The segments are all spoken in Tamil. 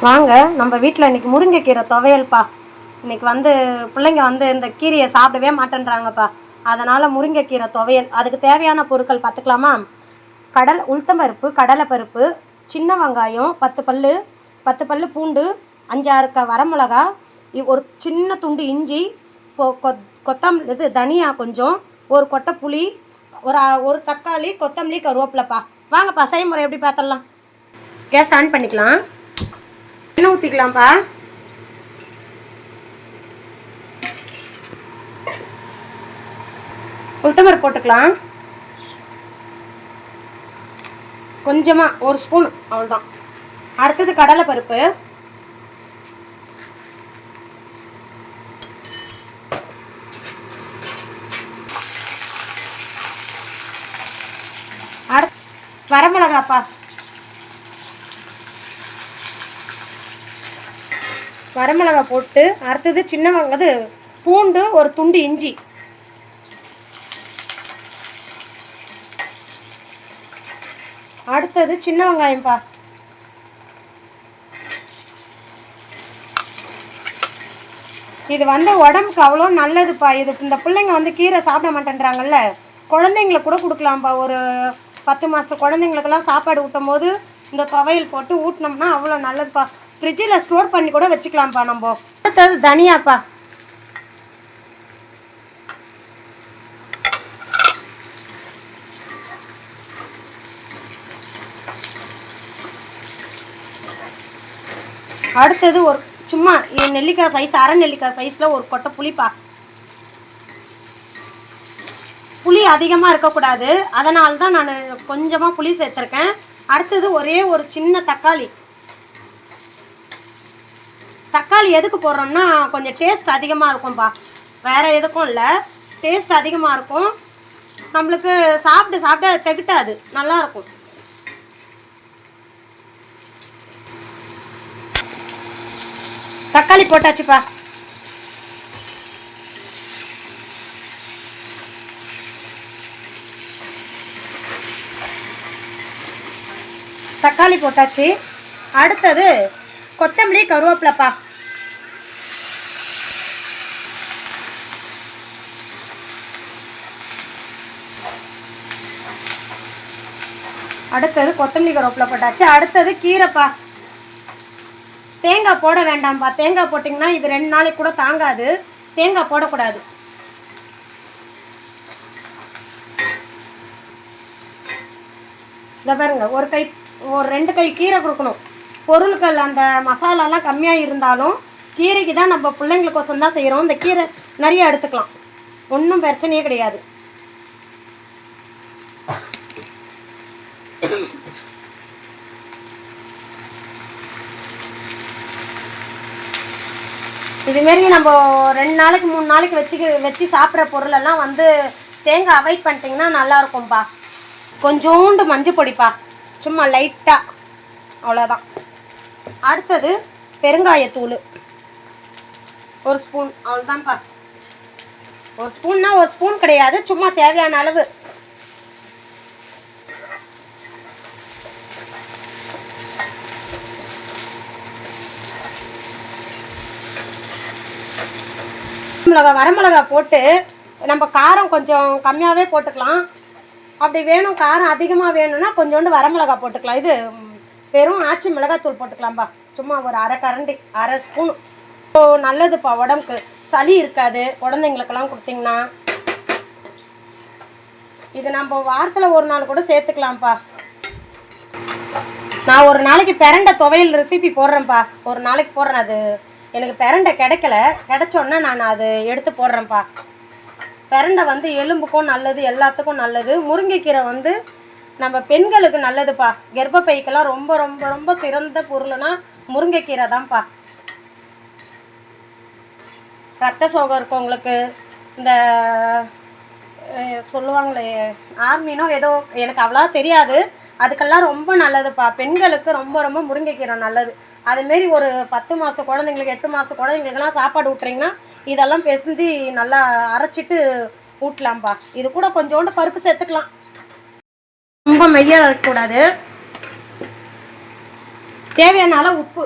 வாங்க நம்ம வீட்டில் இன்றைக்கி முருங்கைக்கீரை துவையல்ப்பா. இன்றைக்கி பிள்ளைங்க இந்த கீரையை சாப்பிடவே மாட்டேன்றாங்கப்பா. அதனால் முருங்கைக்கீரை துவையல். அதுக்கு தேவையான பொருட்கள் பார்த்துக்கலாமா? உளுத்தம்பருப்பு, கடலைப்பருப்பு, சின்ன வெங்காயம் 10 பல் பூண்டு, 5-6 வரமிளகா, ஒரு சின்ன துண்டு இஞ்சி, கொத்தமல்லி தனியா கொஞ்சம், ஒரு கொட்டை புளி, ஒரு தக்காளி, கொத்தமல்லி, கருவேப்பிலைப்பா. வாங்கப்பா செய்முறை எப்படி பார்த்துடலாம். கேஸ் ஆன் பண்ணிக்கலாம். எண்ணெய் ஊற்றிக்கலாம்ப்பா. உளுத்தம்பருப்பு போட்டுக்கலாம் கொஞ்சமாக, 1 ஸ்பூன் அவ்வளோதான். அடுத்தது கடலைப்பருப்பு, வரமிளகாப்பா, வரமிளகா போட்டு, அடுத்தது சின்ன வெங்காயம், பூண்டு, ஒரு துண்டு இஞ்சி, அடுத்தது சின்ன வெங்காயம்ப்பா. இது உடம்புக்கு அவ்வளோ நல்லதுப்பா. இது இந்த பிள்ளைங்க கீரை சாப்பிட மாட்டேன்றாங்கல்ல, குழந்தைங்களுக்கு கூட கொடுக்கலாம்ப்பா. ஒரு 10 மாத குழந்தைங்களுக்கெல்லாம் சாப்பாடு ஊட்டும் போது இந்த துவையல் போட்டு ஊட்டினோம்னா அவ்வளோ நல்லதுப்பா. ஃப்ரிட்ஜில் ஸ்டோர் பண்ணி கூட வச்சுக்கலாம்ப்பா. நம்ம அடுத்தது தனியாப்பா. அடுத்தது ஒரு சும்மா நெல்லிக்காய் சைஸ், அரை நெல்லிக்காய் சைஸில் ஒரு கொட்டை புளிப்பா. புளி அதிகமாக இருக்கக்கூடாது, அதனால தான் நான் கொஞ்சமாக புளி சேர்த்துருக்கேன். அடுத்தது ஒரே ஒரு சின்ன தக்காளி. தக்காளி எதுக்கு போடுறோம்னா கொஞ்சம் டேஸ்ட் அதிகமாக இருக்கும்ப்பா, வேறு எதுக்கும் இல்லை. டேஸ்ட் அதிகமாக இருக்கும், நம்மளுக்கு சாப்பிட திகட்டாது, நல்லாயிருக்கும். தக்காளி போட்டாச்சுப்பா. தக்காளி போட்டாச்சு. அடுத்தது கொத்தமல்லி, கருவேப்பிலைப்பா. அடுத்தது கொத்தமல்லி, கருவேப்பிலை போட்டாச்சு. அடுத்தது கீரைப்பா. தேங்காய் போட வேண்டாம்ப்பா. தேங்காய் போட்டிங்கன்னா இது 2 நாளைக்கு கூட தாங்காது. தேங்காய் போடக்கூடாது. இதை பாருங்க, ஒரு 2 கை கீரை கொடுக்கணும். பொருட்கள் அந்த மசாலாலாம் கம்மியாக இருந்தாலும் கீரைக்கு தான் நம்ம பிள்ளைங்களுக்கோசம் தான் செய்கிறோம். இந்த கீரை நிறைய எடுத்துக்கலாம், ஒன்றும் பிரச்சனையே கிடையாது. இதுமாரி நம்ம 2 நாளைக்கு 3 நாளைக்கு வச்சு சாப்பிட்ற பொருளெல்லாம் தேங்காய் அவாய்ட் பண்ணிட்டிங்கன்னா நல்லாயிருக்கும்ப்பா. கொஞ்சோண்டு மஞ்சள் பொடிப்பா, சும்மா லைட்டாக, அவ்வளோதான். அடுத்தது பெருங்காயத்தூள் 1 ஸ்பூன், அவ்வளோதான்ப்பா. 1 ஸ்பூன்னா 1 ஸ்பூன் கிடையாது, சும்மா தேவையான அளவு. வரமிளகா போட்டு நம்ம காரம் கொஞ்சம் கம்மியாகவே போட்டுக்கலாம். அப்படி வேணும், காரம் அதிகமாக வேணும்னா கொஞ்சோண்டு வரமிளகா போட்டுக்கலாம். இது வெறும் ஆச்சி மிளகாத்தூள் போட்டுக்கலாம்ப்பா, சும்மா ஒரு அரை ஸ்பூன். நல்லதுப்பா, உடம்புக்கு சளி இருக்காது. குழந்தைங்களுக்கெல்லாம் கொடுத்திங்கன்னா இது நம்ம வாரத்தில் 1 நாள் கூட சேர்த்துக்கலாம்ப்பா. நான் ஒரு நாளைக்கு பிரண்டை துவையல் ரெசிபி போடுறேன்ப்பா, ஒரு நாளைக்கு போடுறேன். அது எனக்கு பிரண்டை கிடைக்கல, கிடைச்சோன்னா நான் அது எடுத்து போடுறேன்ப்பா. பிரண்டை எலும்புக்கும் நல்லது, எல்லாத்துக்கும் நல்லது. முருங்கைக்கீரை நம்ம பெண்களுக்கு நல்லதுப்பா. கர்ப்பப்பைக்கெல்லாம் ரொம்ப ரொம்ப ரொம்ப சிறந்த பொருள்னா முருங்கைக்கீரை தான்ப்பா. ரத்த சோகம் இருக்கவங்களுக்கு, இந்த சொல்லுவாங்களே ஆர்மினோ ஏதோ, எனக்கு அவ்வளோ தெரியாது, அதுக்கெல்லாம் ரொம்ப நல்லதுப்பா. பெண்களுக்கு ரொம்ப ரொம்ப முருங்கைக்கீரை நல்லது. அதுமாரி ஒரு 10 மாத குழந்தைங்களுக்கு, 8 மாத குழந்தைங்களுக்கெல்லாம் சாப்பாடு ஊட்டுறீங்கன்னா இதெல்லாம் பெசந்து நல்லா அரைச்சிட்டு ஊட்டலாம்ப்பா. இது கூட கொஞ்சோண்டு பருப்பு சேர்த்துக்கலாம், ரொம்ப மையாக இருக்கக்கூடாது. தேவையான அளவு உப்பு,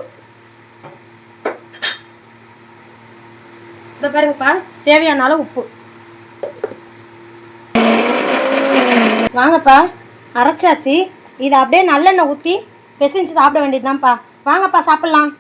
இதை பாருங்கப்பா, தேவையான அளவு உப்பு. வாங்கப்பா, அரைச்சாச்சு. இதை அப்படியே நல்லெண்ணெய் ஊற்றி பிசைஞ்சு சாப்பிட வேண்டியதுதான்ப்பா. வாங்கப்பா சாப்பிட்லாம்.